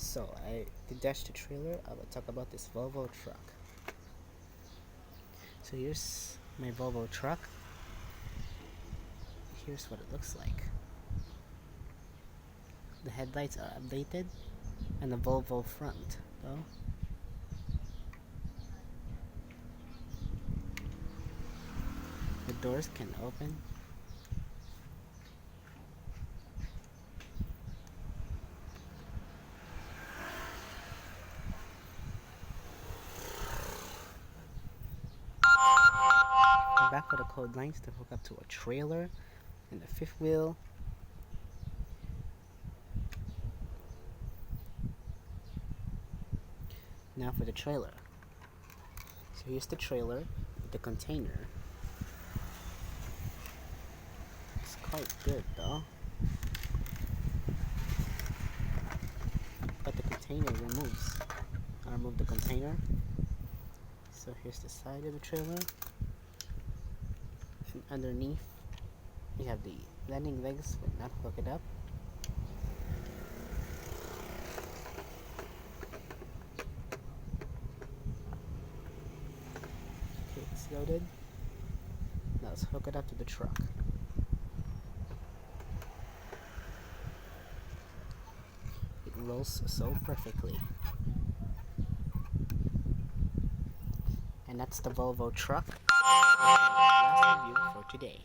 So to dash the trailer, I will talk about this Volvo truck. So here's my Volvo truck. Here's what it looks like. The headlights are updated and the Volvo front though. The doors can open. The back of the code lines to hook up to a trailer and the fifth wheel. Now for the trailer. So here's the trailer with the container. It's quite good though. But the container removes. I remove the container. So here's the side of the trailer. And underneath you have the landing legs but not hook it up. Okay, it's loaded. Now let's hook it up to the truck. It rolls so perfectly. And that's the Volvo truck. Last review for today.